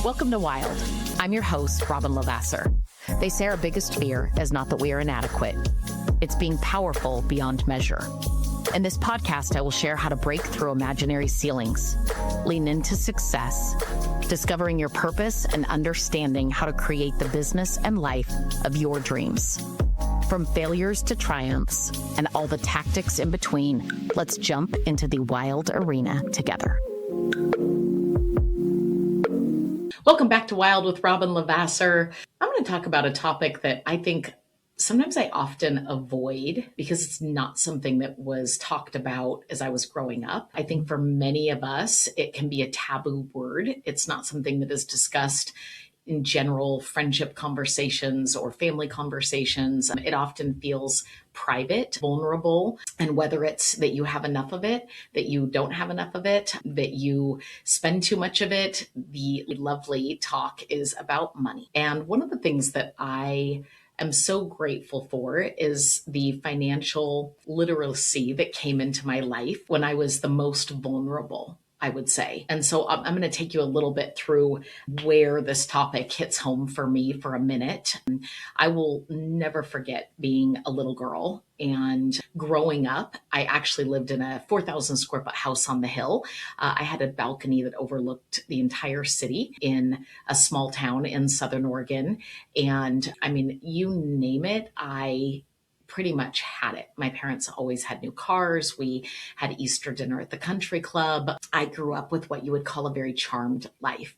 Welcome to Wild. I'm your host, Robin Lavasser. They say our biggest fear is not that we are inadequate. It's being powerful beyond measure. In this podcast, I will share how to break through imaginary ceilings, lean into success, discovering your purpose, and understanding how to create the business and life of your dreams. From failures to triumphs and all the tactics in between, let's jump into the wild arena together. Welcome back to Wild with Robin Lavasser. I'm going to talk about a topic that I think sometimes I often avoid because it's not something that was talked about as I was growing up. I think for many of us, it can be a taboo word. It's not something that is discussed in general friendship conversations or family conversations. It often feels private, vulnerable, and whether it's that you have enough of it, that you don't have enough of it, that you spend too much of it, the lovely talk is about money. And one of the things that I am so grateful for is the financial literacy that came into my life when I was the most vulnerable, I would say. And so I'm going to take you a little bit through where this topic hits home for me for a minute. I will never forget being a little girl and growing up. I actually lived in a 4,000 square foot house on the hill. I had a balcony that overlooked the entire city in a small town in Southern Oregon. And I mean, you name it, I pretty much had it. My parents always had new cars. We had Easter dinner at the country club. I grew up with what you would call a very charmed life.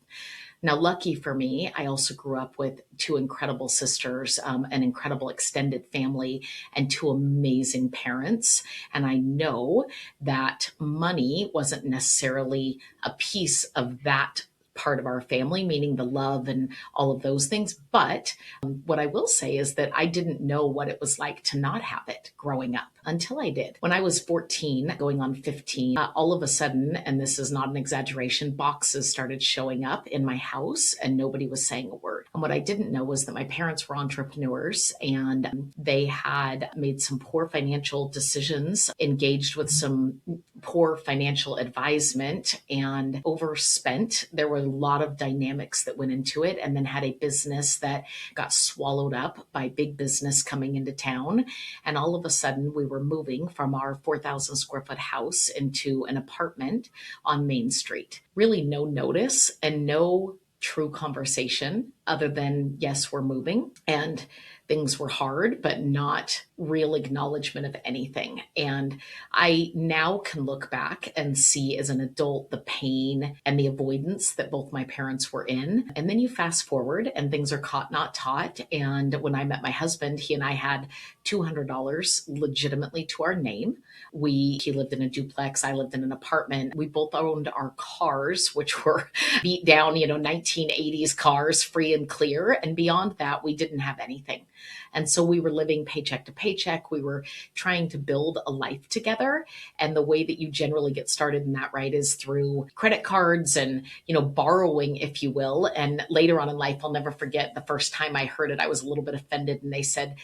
Now, lucky for me, I also grew up with two incredible sisters, an incredible extended family, and two amazing parents. And I know that money wasn't necessarily a piece of that part of our family, meaning the love and all of those things. But what I will say is that I didn't know what it was like to not have it growing up until I did. When I was 14, going on 15, all of a sudden, and this is not an exaggeration, boxes started showing up in my house and nobody was saying a word. And what I didn't know was that my parents were entrepreneurs and they had made some poor financial decisions, engaged with some poor financial advisement, and overspent. There were a lot of dynamics that went into it, and then had a business that got swallowed up by big business coming into town. And all of a sudden we were moving from our 4,000 square foot house into an apartment on Main Street. Really no notice and no true conversation other than, yes, we're moving. And things were hard, but not real acknowledgement of anything. And I now can look back and see as an adult the pain and the avoidance that both my parents were in. And then you fast forward and things are caught, not taught. And when I met my husband, he and I had $200 legitimately to our name. He lived in a duplex. I lived in an apartment. We both owned our cars, which were beat down, 1980s cars, free and clear. And beyond that, we didn't have anything. And so we were living paycheck to paycheck. We were trying to build a life together. And the way that you generally get started in that, right, is through credit cards and, borrowing, if you will. And later on in life, I'll never forget the first time I heard it, I was a little bit offended. And they said,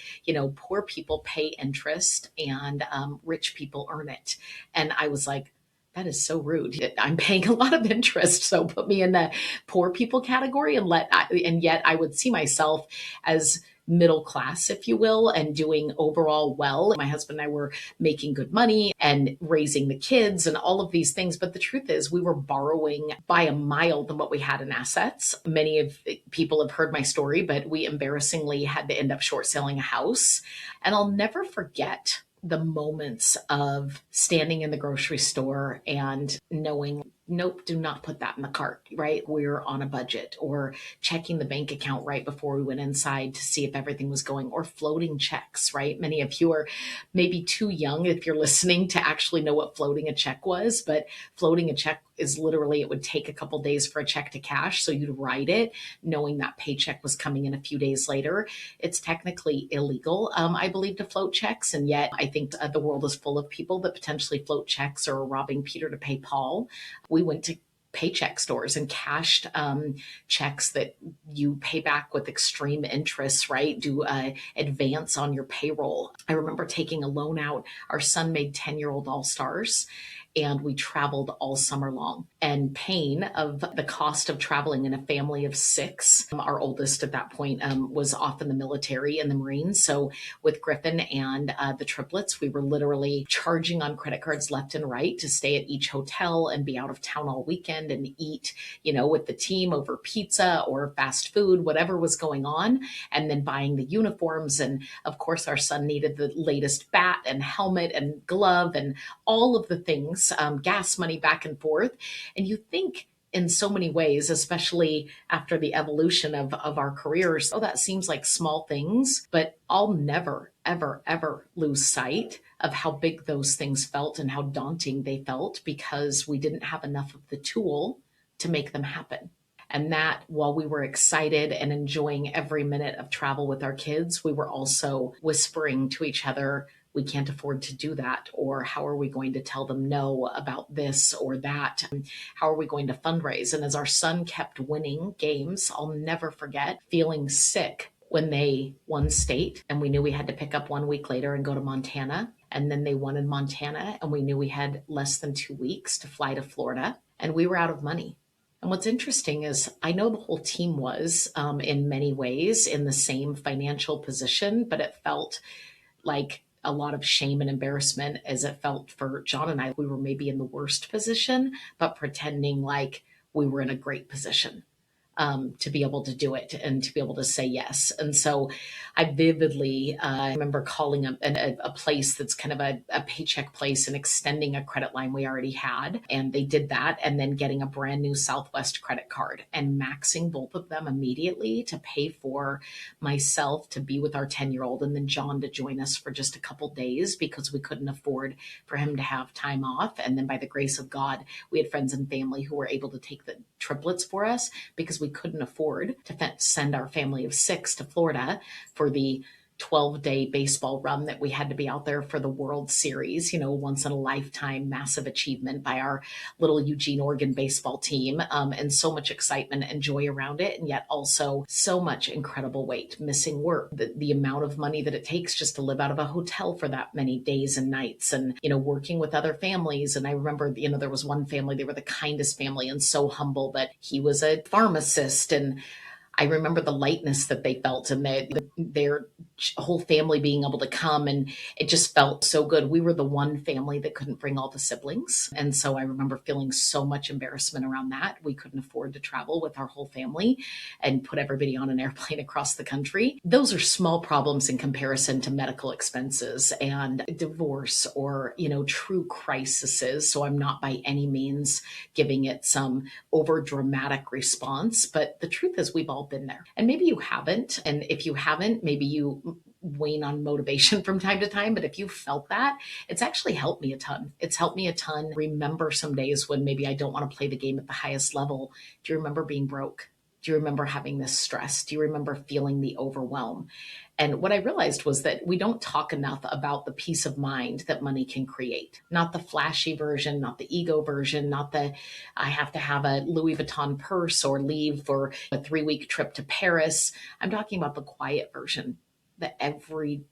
poor people pay interest and rich people earn it. And I was like, that is so rude. I'm paying a lot of interest. So put me in the poor people category and yet I would see myself as middle class, if you will, and doing overall well. My husband and I were making good money and raising the kids and all of these things. But the truth is we were borrowing by a mile than what we had in assets. Many of people have heard my story, but we embarrassingly had to end up short selling a house. And I'll never forget the moments of standing in the grocery store and knowing, nope, do not put that in the cart, right? We're on a budget, or checking the bank account right before we went inside to see if everything was going, or floating checks, right? Many of you are maybe too young if you're listening to actually know what floating a check was, but floating a check is literally, it would take a couple days for a check to cash. So you'd write it knowing that paycheck was coming in a few days later. It's technically illegal, I believe, to float checks. And yet I think the world is full of people that potentially float checks or are robbing Peter to pay Paul. We went to paycheck stores and cashed checks that you pay back with extreme interest, right? Do advance on your payroll. I remember taking a loan out. Our son made 10-year-old All-Stars. and we traveled all summer long. And pain of the cost of traveling in a family of six, our oldest at that point was off in the military and the Marines. So with Griffin and the triplets, we were literally charging on credit cards left and right to stay at each hotel and be out of town all weekend and eat, with the team over pizza or fast food, whatever was going on, and then buying the uniforms. And of course, our son needed the latest bat and helmet and glove and all of the things, gas money back and forth. And you think, in so many ways, especially after the evolution of our careers, oh, that seems like small things, but I'll never, ever, ever lose sight of how big those things felt and how daunting they felt because we didn't have enough of the tool to make them happen. And that while we were excited and enjoying every minute of travel with our kids, we were also whispering to each other, we can't afford to do that. Or how are we going to tell them no about this or that? How are we going to fundraise? And as our son kept winning games, I'll never forget feeling sick when they won state and we knew we had to pick up 1 week later and go to Montana. And then they won in Montana and we knew we had less than 2 weeks to fly to Florida and we were out of money. And what's interesting is I know the whole team was in many ways in the same financial position, but it felt like a lot of shame and embarrassment as it felt for John and I. We were maybe in the worst position, but pretending like we were in a great position to be able to do it and to be able to say yes. And so I vividly remember calling a place that's kind of a paycheck place and extending a credit line we already had. And they did that and then getting a brand new Southwest credit card and maxing both of them immediately to pay for myself to be with our 10-year-old and then John to join us for just a couple days because we couldn't afford for him to have time off. And then by the grace of God, we had friends and family who were able to take the triplets for us because we couldn't afford to send our family of six to Florida for the 12-day baseball run that we had to be out there for the World Series, once in a lifetime massive achievement by our little Eugene, Oregon baseball team. And so much excitement and joy around it. And yet also so much incredible weight, missing work, the amount of money that it takes just to live out of a hotel for that many days and nights and, working with other families. And I remember, there was one family, they were the kindest family and so humble, but he was a pharmacist and I remember the lightness that they felt and their whole family being able to come and it just felt so good. We were the one family that couldn't bring all the siblings. And so I remember feeling so much embarrassment around that. We couldn't afford to travel with our whole family and put everybody on an airplane across the country. Those are small problems in comparison to medical expenses and divorce or, true crises. So I'm not by any means giving it some over dramatic response, but the truth is we've all been there. And maybe you haven't. And if you haven't, maybe you wane on motivation from time to time. But if you felt that, it's actually helped me a ton. It's helped me a ton. Remember some days when maybe I don't want to play the game at the highest level. Do you remember being broke? Do you remember having this stress? Do you remember feeling the overwhelm? And what I realized was that we don't talk enough about the peace of mind that money can create. Not the flashy version, not the ego version, not the I have to have a Louis Vuitton purse or leave for a 3-week trip to Paris. I'm talking about the quiet version, the everyday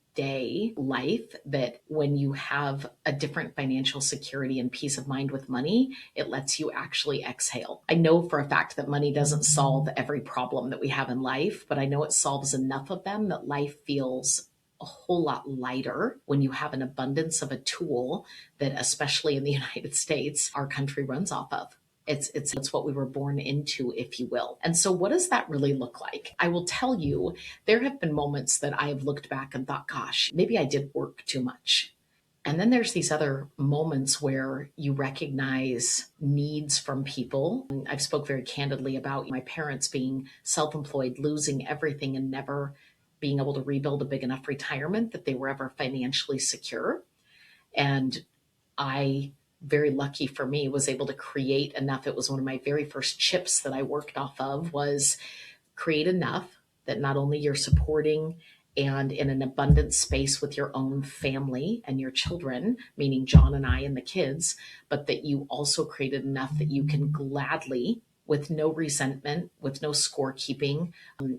life that when you have a different financial security and peace of mind with money, it lets you actually exhale. I know for a fact that money doesn't solve every problem that we have in life, but I know it solves enough of them that life feels a whole lot lighter when you have an abundance of a tool that, especially in the United States, our country runs off of. It's what we were born into, if you will. And so what does that really look like? I will tell you, there have been moments that I have looked back and thought, gosh, maybe I did work too much. And then there's these other moments where you recognize needs from people. And I've spoke very candidly about my parents being self-employed, losing everything and never being able to rebuild a big enough retirement that they were ever financially secure. And I, very lucky for me, was able to create enough. It was one of my very first chips that I worked off of, was create enough that not only you're supporting and in an abundant space with your own family and your children, meaning John and I and the kids, but that you also created enough that you can gladly, with no resentment, with no scorekeeping,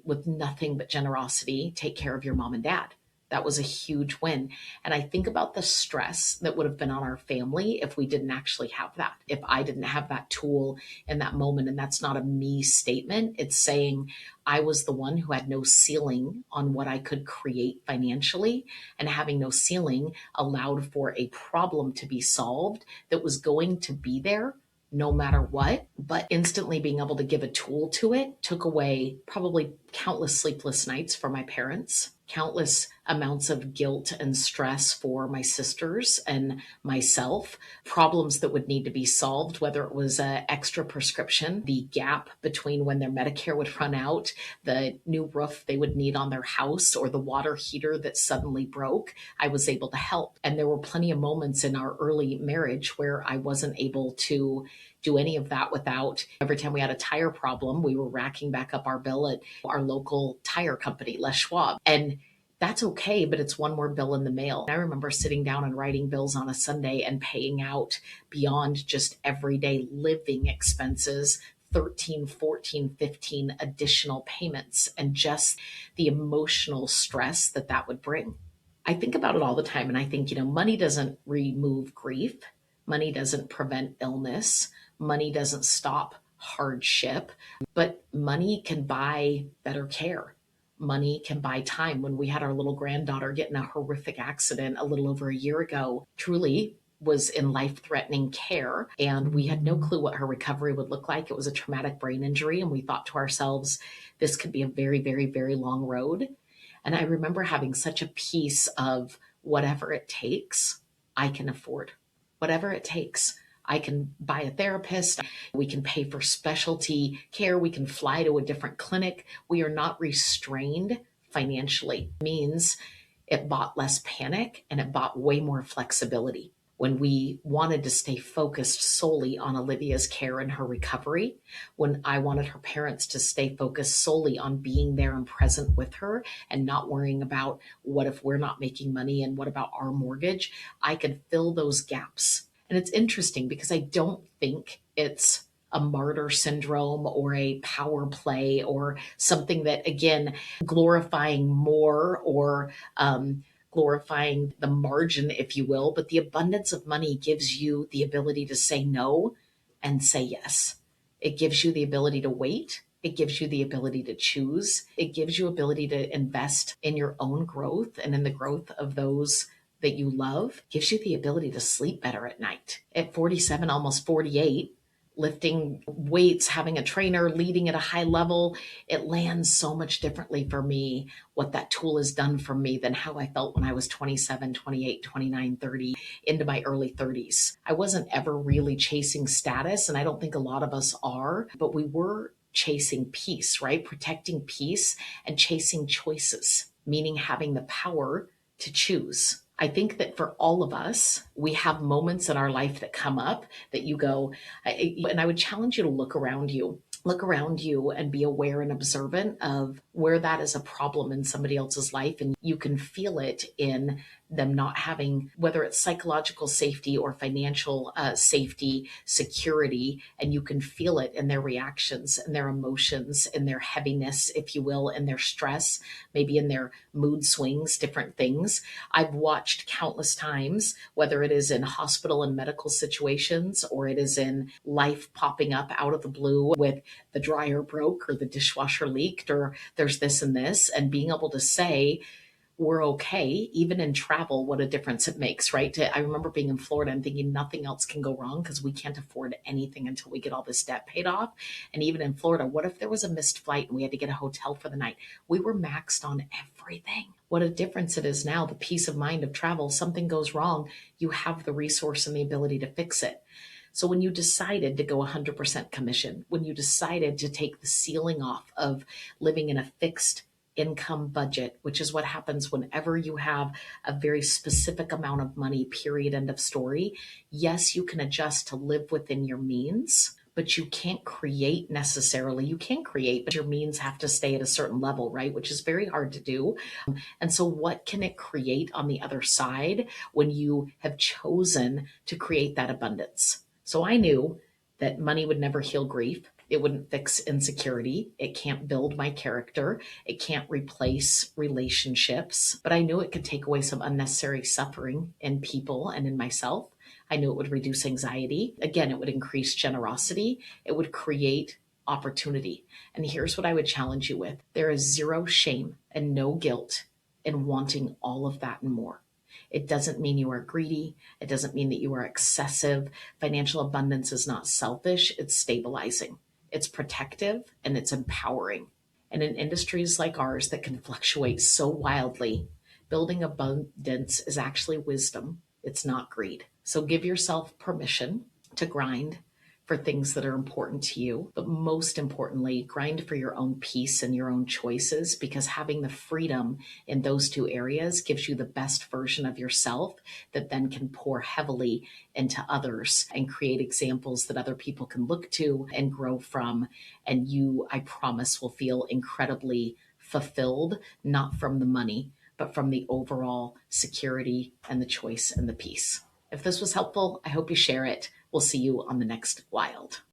with nothing but generosity, take care of your mom and dad. That was a huge win. And I think about the stress that would have been on our family if we didn't actually have that, if I didn't have that tool in that moment. And that's not a me statement. It's saying I was the one who had no ceiling on what I could create financially, and having no ceiling allowed for a problem to be solved that was going to be there no matter what. But instantly being able to give a tool to it took away probably countless sleepless nights for my parents, countless amounts of guilt and stress for my sisters and myself, problems that would need to be solved, whether it was an extra prescription, the gap between when their Medicare would run out, the new roof they would need on their house, or the water heater that suddenly broke. I was able to help. And there were plenty of moments in our early marriage where I wasn't able to do any of that without, every time we had a tire problem, we were racking back up our bill at our local tire company, Les Schwab. And that's okay, but it's one more bill in the mail. I remember sitting down and writing bills on a Sunday and paying out beyond just everyday living expenses, 13, 14, 15 additional payments, and just the emotional stress that that would bring. I think about it all the time, and I think, money doesn't remove grief. Money doesn't prevent illness. Money doesn't stop hardship, but money can buy better care. Money can buy time. When we had our little granddaughter get in a horrific accident a little over a year ago, truly was in life-threatening care, and we had no clue what her recovery would look like. It was a traumatic brain injury, and we thought to ourselves, this could be a very, very, very long road. And I remember having such a piece of whatever it takes, I can afford. Whatever it takes. I can buy a therapist. We can pay for specialty care. We can fly to a different clinic. We are not restrained financially. It means it bought less panic, and it bought way more flexibility. When we wanted to stay focused solely on Olivia's care and her recovery, when I wanted her parents to stay focused solely on being there and present with her and not worrying about what if we're not making money and what about our mortgage, I could fill those gaps. And it's interesting because I don't think it's a martyr syndrome or a power play or something that, again, glorifying more or glorifying the margin, if you will. But the abundance of money gives you the ability to say no and say yes. It gives you the ability to wait. It gives you the ability to choose. It gives you ability to invest in your own growth and in the growth of those that you love. It gives you the ability to sleep better at night. At 47, almost 48, lifting weights, having a trainer, leading at a high level, it lands so much differently for me what that tool has done for me than how I felt when I was 27, 28, 29, 30, into my early 30s. I wasn't ever really chasing status, and I don't think a lot of us are, but we were chasing peace, right? Protecting peace and chasing choices, meaning having the power to choose. I think that for all of us, we have moments in our life that come up that you go, and I would challenge you to look around you. Look around you and be aware and observant of where that is a problem in somebody else's life. And you can feel it in them not having, whether it's psychological safety or financial safety, security, and you can feel it in their reactions and their emotions and their heaviness, if you will, and their stress, maybe in their mood swings, different things. I've watched countless times, whether it is in hospital and medical situations or it is in life popping up out of the blue with the dryer broke or the dishwasher leaked or there's this and this, and being able to say, we're okay, even in travel, what a difference it makes, right? I remember being in Florida and thinking nothing else can go wrong because we can't afford anything until we get all this debt paid off. And even in Florida, what if there was a missed flight and we had to get a hotel for the night? We were maxed on everything. What a difference it is now, the peace of mind of travel. Something goes wrong, you have the resource and the ability to fix it. So when you decided to go 100% commission, when you decided to take the ceiling off of living in a fixed income budget, which is what happens whenever you have a very specific amount of money, period, end of story. Yes, you can adjust to live within your means, but you can't create necessarily. You can create, but your means have to stay at a certain level, right? Which is very hard to do. And so what can it create on the other side when you have chosen to create that abundance? So I knew that money would never heal grief. It wouldn't fix insecurity. It can't build my character. It can't replace relationships. But I knew it could take away some unnecessary suffering in people and in myself. I knew it would reduce anxiety. Again, it would increase generosity. It would create opportunity. And here's what I would challenge you with: there is zero shame and no guilt in wanting all of that and more. It doesn't mean you are greedy. It doesn't mean that you are excessive. Financial abundance is not selfish, it's stabilizing, it's protective, and it's empowering. And in industries like ours that can fluctuate so wildly, building abundance is actually wisdom. It's not greed. So give yourself permission to grind for things that are important to you, but most importantly, grind for your own peace and your own choices, because having the freedom in those two areas gives you the best version of yourself that then can pour heavily into others and create examples that other people can look to and grow from. And you, I promise, will feel incredibly fulfilled, not from the money, but from the overall security and the choice and the peace. If this was helpful, I hope you share it. We'll see you on the next Wild.